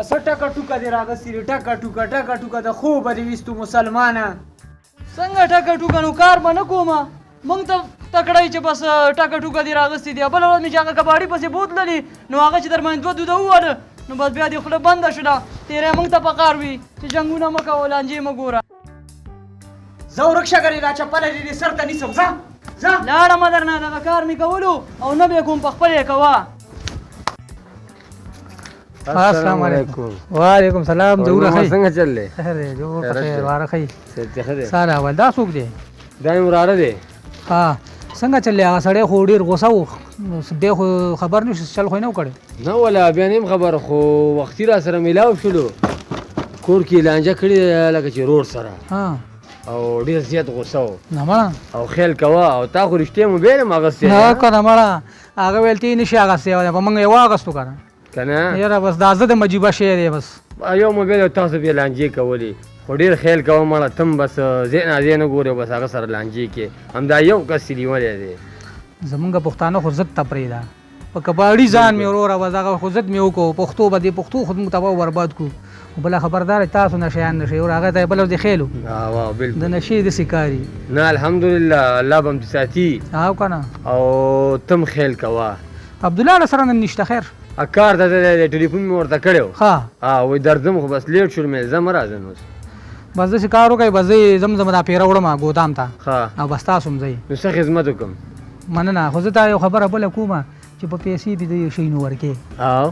سټکا ټوکا دې راغستې ټکا ټوکا د خوب دې وستو مسلمانه څنګه ټکا ټوکا نو کار به نه کومه موږ ته تکړی چې بس ټکا ټوکا دې راغستې دي بله ورځ مې چې هغه کباړي پسې بوتللي نو هغه چې در باندې دوه دوده وواله نو بس بیا دې خوله بنده شوله تېری موږ ته پکار وي چې جنګونه مه کوه لانجې مه ګوره زه ورک شه ګنې دا چپله دې سر ته نیسم ځه لاړمه درنه دغه کار مې کولو او نه به کوم په خپل یې کوه السلام علیکم. وعلیکم سلام. ضرور خیر. څنګه چل دی؟ خیر دی. جو خیر واره خیر. څه خیر دی؟ ساره ول دا څوک دی؟ دا یې وراره دی. ها څنګه چلې هغه سړی خو ډېر غوسه و بیا خو خبر نه چل خو نه وکړې نه ولا بیا نیم خبر خو وختي را سره میلاو شولو کور کې لانجه کړې لکه چې رور سره او ډېر زیات غوسه و نه مړه او خیال کوه او تا خو رښتیا موبایل هم اخیستی نه کنه مړه هغه ویل تی نشي اخیستی په موږ یې واخیستو کنه کنه یاره بس دا زه د مجیبه شی دی بس یو موبایل تاسو بیا لانجې کولې خو ډېر خیال کوه مړه تم بس ځای نه ګورې بس هغه سره لانجې کې همدا یو کس لیولی دی زمونږ پښتانه خو ضد ته پرېږده په کباړي ځان مې وروره بس هغه خو ضد مې وکړو پښتو به دې پښتو خو موږ تباه برباد کړو خو بله خبردار تاسو نشیان نشئ او هغه ته یې بله ورځ خیلو بالکل د نشې داسې کاري نه الحمدلله الله به هم دې ساتي او که نه او تم خیال کوه عبدالله سره نن نشته خیر کار ته ټلیفون مې ورته کړی و ښه وایي درځم خو بس لیټ شول مې زه مه راځم اوس بس داسې کار وکړئ بس زه ځم دا پیره وړم ګودام ته او بس تاسو هم ځئ نو څه خدمت وکړم مننه خو زه تا یو خبره بله کومه چې په پیسې دې د شي نو ورکې او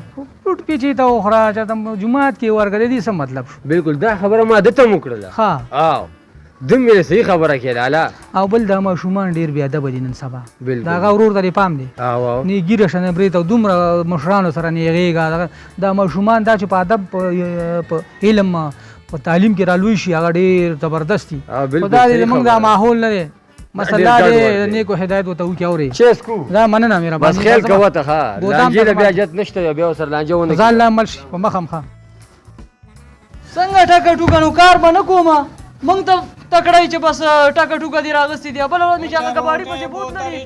لوټ پیچې ته وخوره چاته جومات کې ورکړه د دې څه مطلب شو بالکل دا خبره ما ده ته هم وکړله ښه او دم مې صحیح خبره کړې لاله او بل دا ماشومان ډېر بې ادبه دي نن سبا بالکل د هغه ورور ته دې پام دی او نه ګیره شه نه برید او دومره مشرانو سره نه غېږه دا ماشومان دا چې په ادب په علم په تعلیم کې رالوی شي هغه ډېر زبردست دي خو دا زموږ دا ماحول نه دی مسله دې نیکو هدایت ورته وکړي اورې چیس کو دا مننه مهرباني بس خیال کوه ته ښه لانجې له بیا جت نشته بیا ورسره لانجه ونه ځان لا مل شي په مخه مخه څنګه ټکه ټوکه نو کار به نه کومه موږ ته تکړی چې بس ټکه ټوکه دې راغستې دي بله ورځ مې چې هغه کباړي پسې بوتللي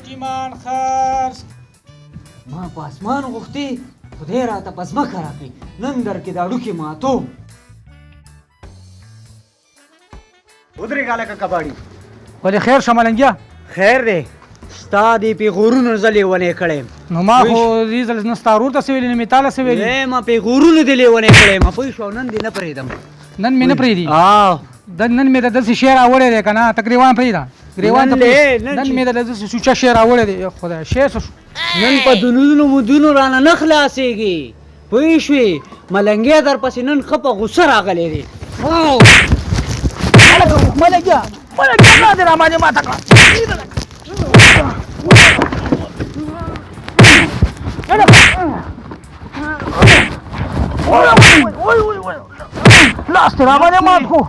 ما په اسمان غوښتې خدای راته په ځمکه راکړي نن درکې دا ډوکې ماتو ودرېږه لکه کباړي ولې خیر شه ملنګیا خیر دی ستا دې پیغورونو زه لیونی کړی یم نو ما خو دې ځل نه ستا ورور ته څه ویلي نه مې تا له څه ویلي ما پیغورونو دې لیونی کړی یم پوه شو نن دې نه پرېږدم نن مې نه پرېږدي نن مې د داسې شی راوړی دی که نه ته ګرېوان پرېږده ګرېوان ته نن مې د داسې سوچه شی راوړی دی خدای شی څه شو نن په دنونو مدونو رانه نه خلاصېږي پوه شوې ملنګې در پسې نن ښه په غوسه راغلی دی ملنګیا نه دې راباندې ماته کړه لاس دې راباندې مات کړو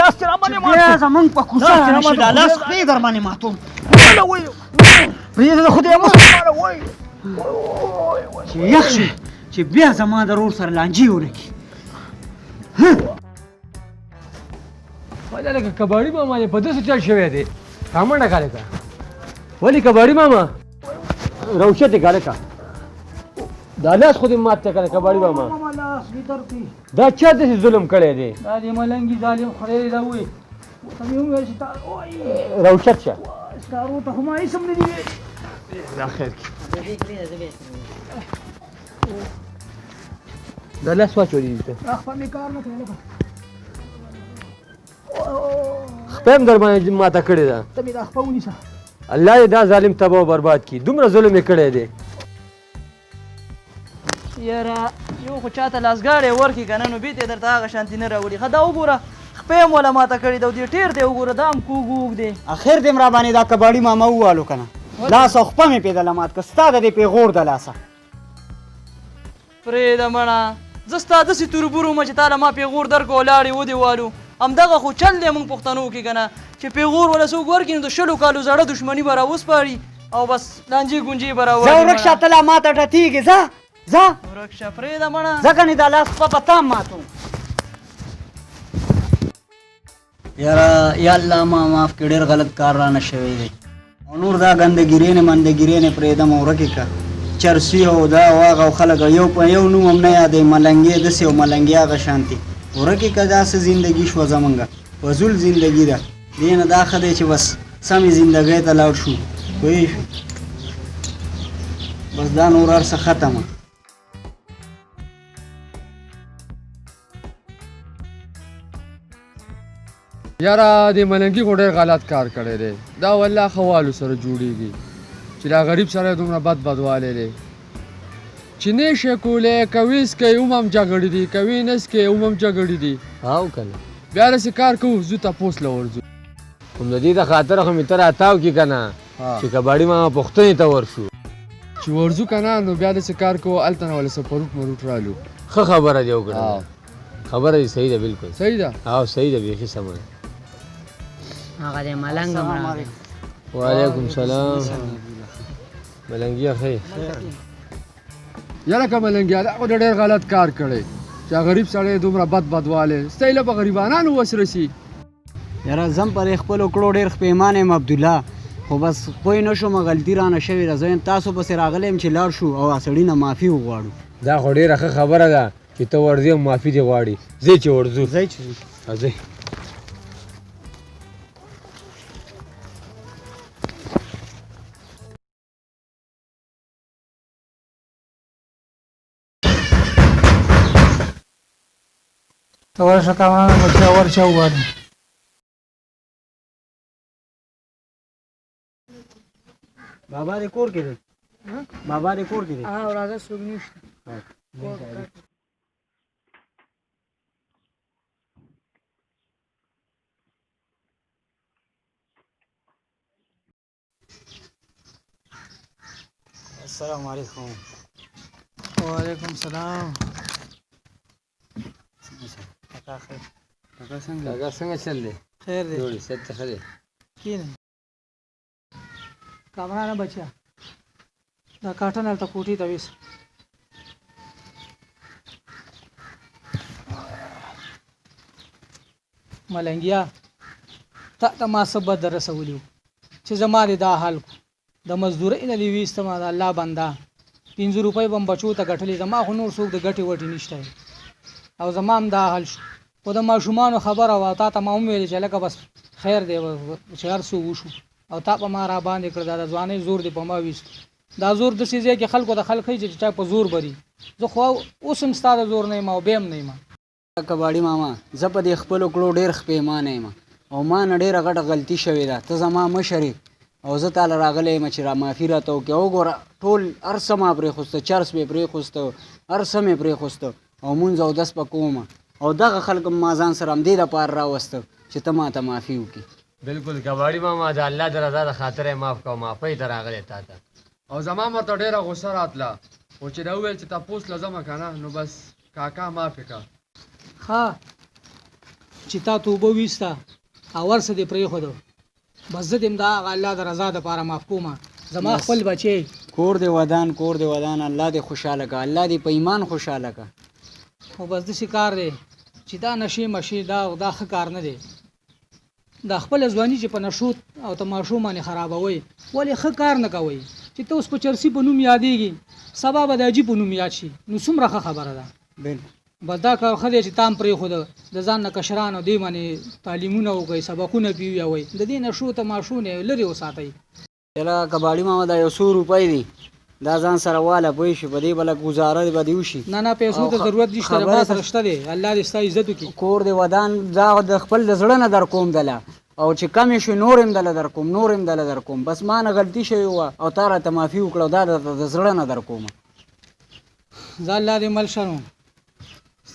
لاس دې راباندې مات بیا زمونږ په کوڅه رانشي دا لاس خدای در باندې ماتوم پرېږده د خدای مسلمانه وایي چې یخ شي چې بیا زما د رور سره لانجې ونه کړي وایي لکه کباړي ماما دې په داسې چل شوی دی کامنډه کا لکه ولې کباړي ماما روشت یې کا لکه دا لاس خو دې مات ته کړه کباړي ماما دا چا داسې ظلم کړی دی دا دې ملنګي ظالم خدای دې دا وایي ته مې وویل چې تا روشت شه ستا ورور ته خو ما هېڅ هم نه دي ویلي دا خیر کړي دا لاس واچولي دي ته خپل مې کار نه کوي لکه خپه هم در باندې ماته کړې ده ته مې دا خپه ونیسه الله دې دا ظالم تباه او برباد کړي دومره ظلم یې کړی دی یاره یو خو چاته لاسګاړی ورکړي که نه نو بېرته یې درته هغه شانتي نه راوړي ښه دا وګوره خپې هم وله ماته کړې ده او دې ټیر دی وګوره دا هم کوږ وږ دی اخر دې م راباندې دا کباړي ماما ووالو که نه لاس او خپه مې پېدله مات که ستا د دې پیغور د لاسه پرېږده مړه زه ستا داسې توربور ومه چې تا له ما پیغور درکړه ولاړې ودې والو همدغه خو چل دی موږ پښتنو کې که نه چې پیغور وله څوک ورکړي نو د 20 کالو زړه دښمني به راوسپاري او بس لانجې ګونجې به راوړي زه ورک شه ته لا ماته ټتېږې ځه ځه ورک شه پرېږده مړه ځکه نه دا لاس په تام ماتو یاره یا الله ما معاف کړې ډېر غلط کار رانه شوی دی او نور دا ګندګیرې نه مندګیرې نه پرېږدم او ورکې که چرسی او دا او هغه خلک یو په یو نوم هم نه یادې ملنګې داسې او ملنګې هغه شانتې ورکې که داسې زندګي شوه زمونږ فضول زندګي ده دې نه دا ښه دی چې بس سمې زندګۍ ته لاړ شو پوهې شو بس دا نور هر څه ختمه یاره د ملنګي خو ډېر غلط کار کړی دی دا والله خوالو سره جوړېږي چې دا غریب سره دومره بدوالی دی چې نه شي کولی که ویس کوي هم جګړې دي که وی نس کوي هم جګړې دي او کنه بیا داسې کار کوو ځو تپوس له ورځو کوم د دې د خاطر خو مې ته راتاو کې که نه چې کباړي ماما پوښتنې ته ورشو چې ورځو که نه نو بیا داسې کار کوو هلته نه ولې څه پروټ مروټ رالو ښه خبره دې وکړه خبره دې صحیح ده بالکل صحیح ده او صحیح ده بیخي سمه ده هغه د ملنګ هم راغی وعلیکم سلام ملنګیا خیر یاره که ملنګیا دا خو ډېر غلط کار کړی چې غریب سړی دومره بدوالی ستایله په غریبانانو وس رسي یاره زم پر خپلو کړو ډېر پیمانه یم عبدالله خو بس پوه نه شوم غلطي رانه شوې ده زه یم تاسو پسې راغلی یم چې لاړ شو او سړي نه معافي وغواړو دا خو ډېره ښه خبره ده چې ته ورځې او معافي دې غواړي ځئ چې ورځو ځئ چې ځئ ته ورشه کامران مچا ورشه وواړه بابا دې کور کې دی بابا دې کور کې دی راځه څوک نشته السلام علیکم وعلیکم سلام کاکا څنګه کاکا څنګه چل دی خیر دی جوړې صحت ته ښه دی کینه کامرانه بچیا دا کاټن هلته کوټې ته ویسه ملنګیا تا ته ما څه بد رسولي وو چې زما دې دا حال کو د مزدورۍ نه دې ویستمه د الله بنده 500 روپۍ به م بچو ته ګټلې زما خو نور څوک د ګټې وټې نشته او زما هم دا حال شو خو د ماشومانو خبره وه تا ته ما هم ویلې چې لکه بس خیر دی چې هر څه وشو او تا په ما را باندې کړ دا د ځوانۍ زور دی په ما ویست دا زور داسې ځای کې خلکو د خلک ښایي چې چا په زور بري زه خو اوس هم ستا د زور نه یم او بیا هم نه یم کباړي ماما زه په دې خپلو کړو ډېر پیمانه یم او ما نه ډېره غټه غلطي شوې ده ته زما مشر او زه تاله راغلی یم چې را معافي راته وکړې وګوره ټول هر څه ما پرېښوسته چرس مې پرېښوسته هر څه مې پرېښوسته او مونځ او دس به کومه او دغه خلک ما ځان سره همدې دپاره راوسته چې ته ما ته معافي وکړي بالکل کباړي ماما د الله د رضا د خاطر یې معاف کوه معافۍ ته راغلی تا ته او زما مرته ډېره غوسه راتله خو چې دا وویل چې تپوس له ځمه که نه نو بس کاکا معافې که ښه چې تا توبه ویسته او ورڅه دې پرېښودو بس زه دې هم د هغه الله د رضا دپاره معاف کومه زما خپل بچی کور دې ودان کور دې ودان الله دې خوشحاله که الله دې په ایمان خوشحاله که خو بس داسې کار دی چې دا نشې مشې دا ښه کار نه دی دا خپله ځواني چې په نشو او تماشو باندې خرابوئ ولې ښه کار نه کوئ چې ته اوس په چرسي په نوم یادېږي سبا به د اجي په نوم یاد شي نو څومره ښه خبره ده بس دا کار ښه دی چې تام پرېښوده د ځان نه کشرانو دې باندې تعلیمونه وکړئ سبقونه پې ویوئ د دې نشو تماشو نه لرې وساتئ یاره کباړي ماما دا 100 روپۍ دي دا ځان سره واله پوه شي په دې بله ګزاره به دې وشي نه پیسو ته ضرورت نشته ما سره شته دی الله دې ستا عزت وکړي کور دې ودان دا د خپل د زړه نه در کوم دله او چې کمې شوې نور هم دله در کوم نور هم دله در کوم بس ما نه غلطي شوې وه او تا راته معافي وکړه دا د زړه نه در کومه زه الله دې مل شنو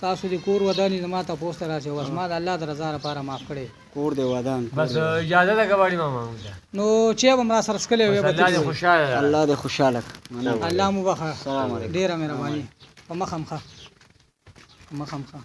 ستاسو دې کور ودانې زما تپوس ته راځي بس ما د الله د رضا لپاره معاف کړی کور دې ودان بس اجازه ده کباړي ماما نو چې به ما سره څکلی وی الله دې خوشحاله الله دې خوشحاله الله مو بخښه السلام علیکم ډېره مهرباني په مخه مخه